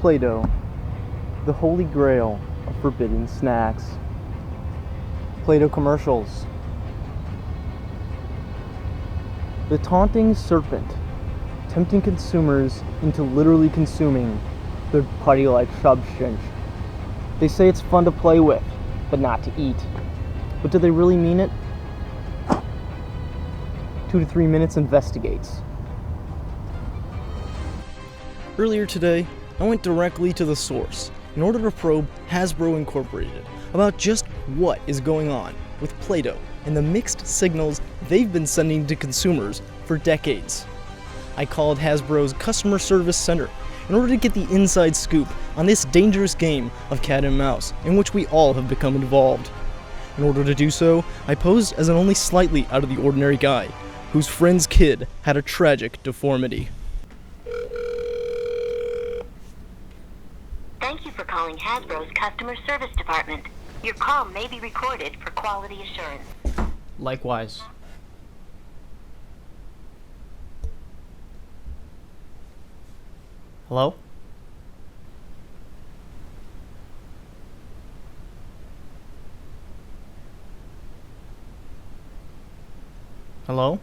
Play-Doh, the holy grail of forbidden snacks. Play-Doh commercials. The taunting serpent, tempting consumers into literally consuming their putty-like substance. They say it's fun to play with, but not to eat. But do they really mean it? 2 to 3 minutes investigates. Earlier today, I went directly to the source in order to probe Hasbro Incorporated about just what is going on with Play-Doh and the mixed signals they've been sending to consumers for decades. I called Hasbro's customer service center in order to get the inside scoop on this dangerous game of cat and mouse in which we all have become involved. In order to do so, I posed as an only slightly out of the ordinary guy whose friend's kid had a tragic deformity. Thank you for calling Hasbro's customer service department. Your call may be recorded for quality assurance. Likewise. Hello? Hello?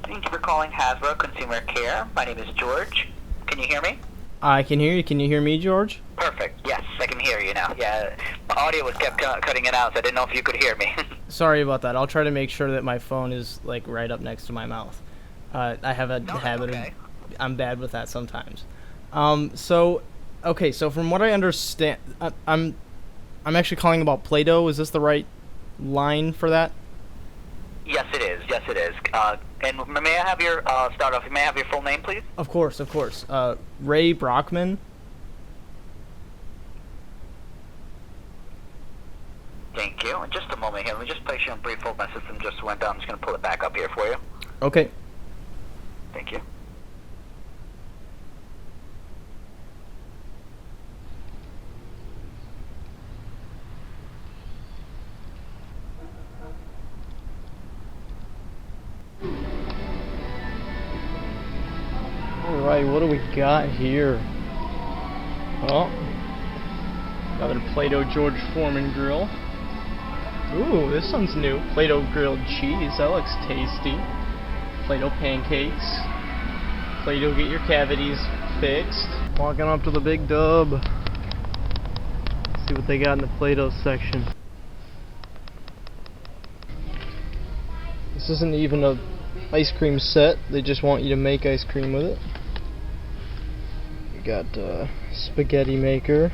Thank you for calling Hasbro Consumer Care. My name is George. Can you hear me? I can hear you. Can you hear me, George? Perfect. Yes, I can hear you now. Yeah, my audio was kept cutting it out, so I didn't know if you could hear me. Sorry about that. I'll try to make sure that my phone is like right up next to my mouth. I have a habit of I'm bad with that sometimes. So from what I understand, I'm actually calling about Play-Doh. Is this the right line for that? Yes, it is. Yes, it is. And may I have your start off? May I have your full name, please? Of course. Ray Brockman. Thank you. In just a moment here. Let me just place you on brief hold. My system just went down. I'm just going to pull it back up here for you. Okay. Thank you. Alright, what do we got here? Oh, another Play-Doh George Foreman grill. Ooh, this one's new. Play-Doh grilled cheese, that looks tasty. Play-Doh pancakes. Play-Doh get your cavities fixed. Walking up to the big dub. See what they got in the Play-Doh section. This isn't even a ice cream set, they just want you to make ice cream with it. We got spaghetti maker,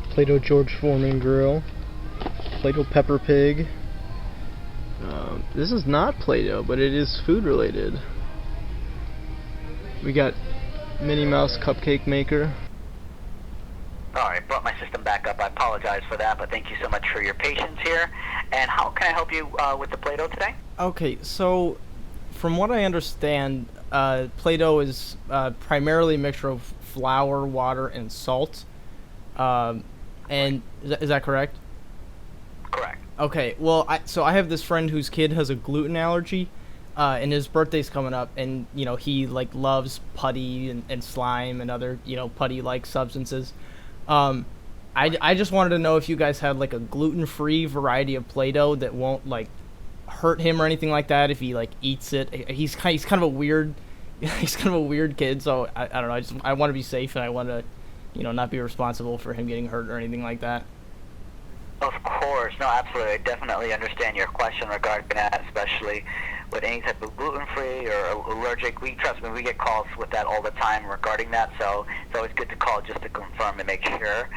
Play-Doh George Foreman grill, Play-Doh Pepper Pig. This is not Play-Doh, but it is food related. We got Minnie Mouse cupcake maker. Alright, brought my system back up. I apologize for that, but thank you so much for your patience here. And how can I help you with the Play-Doh today? Okay, so from what I understand, Play-Doh is primarily a mixture of flour, water, and salt. And is that correct? Correct. Okay, well, I have this friend whose kid has a gluten allergy, and his birthday's coming up, and he loves putty and slime and other putty-like substances. I just wanted to know if you guys had a gluten-free variety of Play-Doh that won't hurt him or anything like that if he eats it. He's kind of a weird kid, so I don't know. I want to be safe, and I want to not be responsible for him getting hurt or anything like that. Of course, no, absolutely. I definitely understand your question regarding that, especially with any type of gluten-free or allergic. Trust me, we get calls with that all the time regarding that, so it's always good to call just to confirm and make sure.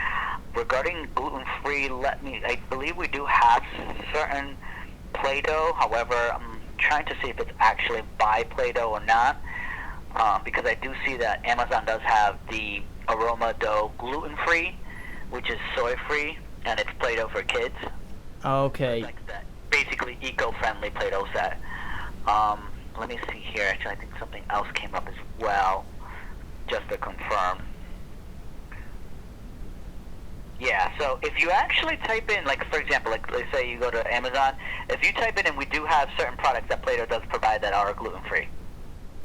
Regarding gluten-free, I believe we do have certain Play-Doh. However, I'm trying to see if it's actually by Play-Doh or not, because I do see that Amazon does have the Aroma Dough gluten-free, which is soy-free, and it's Play-Doh for kids. Okay. It's like that basically eco-friendly Play-Doh set. Let me see here. Actually, I think something else came up as well, just to confirm. Yeah, so if you actually type in, for example, let's say you go to Amazon, if you type in, and we do have certain products that Play-Doh does provide that are gluten-free.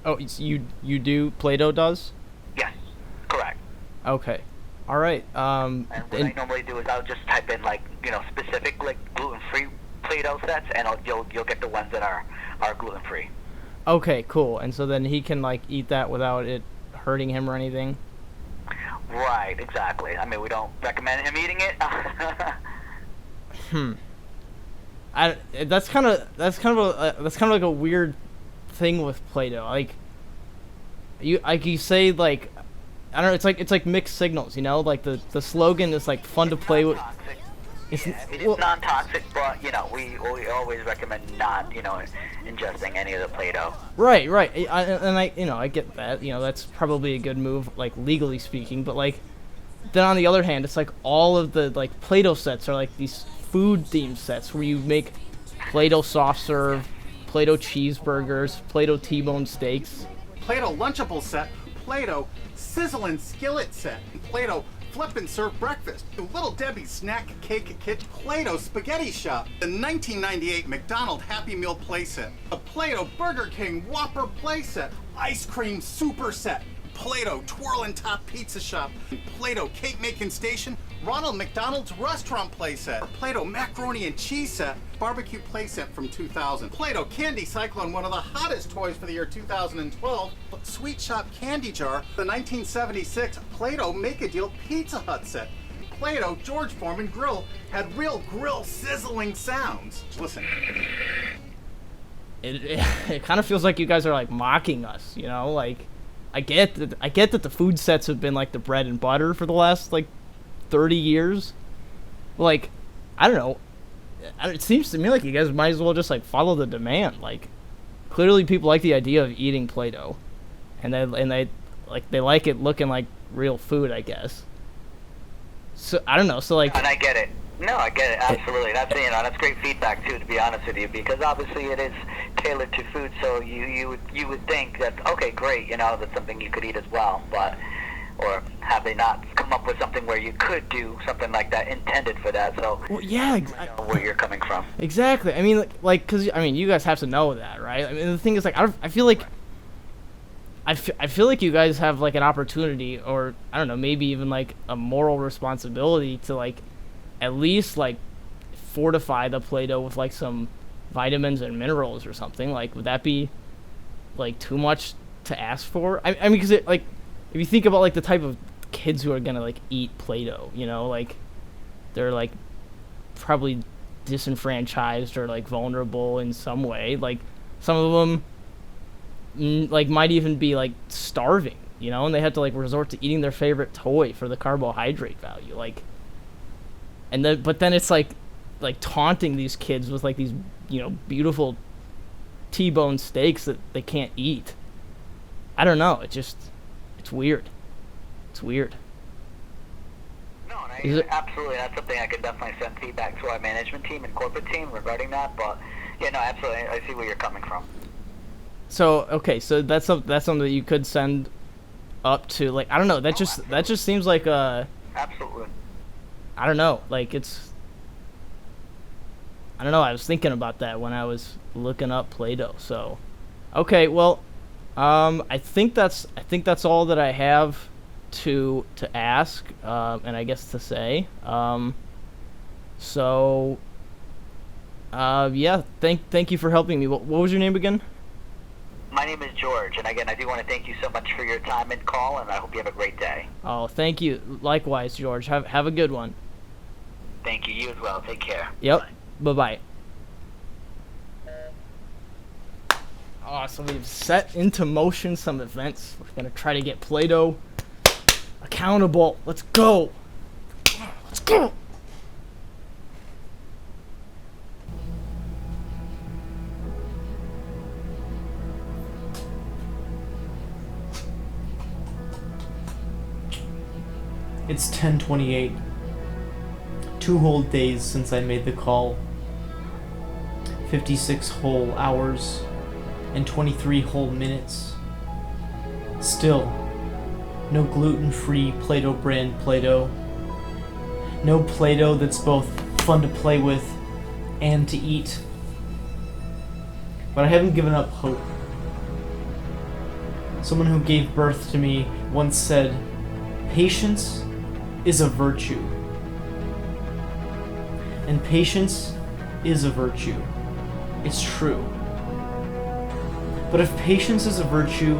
Oh, you do? Play-Doh does? Yes. Okay. All right. And what I normally do is I'll just type in like specific like gluten-free Play-Doh sets, and you'll get the ones that are gluten-free. Okay, cool. And so then he can like eat that without it hurting him or anything. Right, exactly. I mean, we don't recommend him eating it. That's kind of like a weird thing with Play-Doh. Like you say like I don't know. It's like mixed signals. You know, like the slogan is like fun to play with. It's non-toxic, but we always recommend not ingesting any of the Play-Doh. Right. I get that. That's probably a good move, like legally speaking. But like, then on the other hand, it's like all of the like Play-Doh sets are like these food themed sets where you make Play-Doh soft serve, Play-Doh cheeseburgers, Play-Doh T-bone steaks. Play-Doh Lunchable set, Play-Doh Sizzlin' Skillet set, Play-Doh Flip and Serve Breakfast, Little Debbie's Snack Cake Kit, Play-Doh Spaghetti Shop, the 1998 McDonald's Happy Meal playset, a Play-Doh Burger King Whopper playset, Ice Cream Super Set, Play-Doh Twirlin' Top Pizza Shop, Play-Doh Cake Making Station, Ronald McDonald's Restaurant playset, Play-Doh Macaroni and Cheese set, Barbecue playset from 2000, Play-Doh Candy Cyclone, one of the hottest toys for the year 2012, Sweet Shop Candy Jar, the 1976 Play-Doh Make-A-Deal Pizza Hut set, Play-Doh George Foreman Grill had real grill sizzling sounds. Listen. It kind of feels like you guys are like mocking us, like I get that the food sets have been like the bread and butter for the last like 30 years. Like, I don't know. It seems to me like you guys might as well just like follow the demand. Like, clearly people like the idea of eating Play-Doh, and they like it looking like real food, I guess. So I don't know. So like, and I get it. No, I get it. Absolutely. That's great feedback too, to be honest with you, because obviously it is tailored to food. So you would think that, okay, great, that's something you could eat as well, but. Or have they not come up with something where you could do something like that intended for that? So well, yeah, I know where you're coming from. Exactly. I mean, because you guys have to know that, right? I mean, the thing is, like, I feel like you guys have like an opportunity, or I don't know, maybe even like a moral responsibility to like at least like fortify the Play-Doh with like some vitamins and minerals or something. Like, would that be like too much to ask for? I mean, because it like. If you think about like the type of kids who are gonna like eat Play-Doh, like they're like probably disenfranchised or like vulnerable in some way. Like some of them like might even be like starving, and they have to like resort to eating their favorite toy for the carbohydrate value. Like, but then it's like taunting these kids with like these beautiful T-bone steaks that they can't eat. I don't know. It's weird. It's weird. No, absolutely. That's something I could definitely send feedback to our management team and corporate team regarding that. But yeah, no, absolutely. I see where you're coming from. So okay, so that's something that you could send up to, like, I don't know. That just seems like absolutely. I don't know. Like I don't know. I was thinking about that when I was looking up Play-Doh. So okay, well. I think that's all that I have to ask, and I guess to say. Yeah. Thank you for helping me. What was your name again? My name is George, and again, I do want to thank you so much for your time and call, and I hope you have a great day. Oh, thank you. Likewise, George. Have a good one. Thank you. You as well. Take care. Yep. Bye-bye. Oh, so we've set into motion some events. We're going to try to get Play-Doh accountable. Let's go. Let's go. It's 10:28. 2 whole days since I made the call. 56 whole hours and 23 whole minutes. Still, no gluten-free Play-Doh brand Play-Doh. No Play-Doh that's both fun to play with and to eat. But I haven't given up hope. Someone who gave birth to me once said, patience is a virtue. And patience is a virtue. It's true. But if patience is a virtue,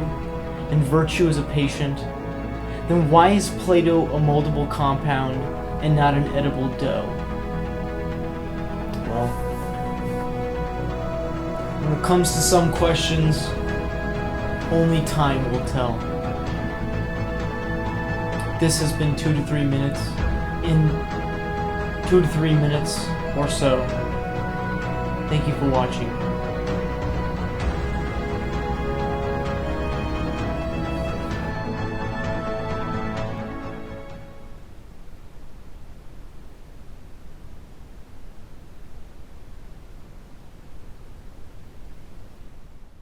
and virtue is a patient, then why is Play-Doh a moldable compound and not an edible dough? Well, when it comes to some questions, only time will tell. This has been 2 to 3 minutes. In 2 to 3 minutes or so. Thank you for watching.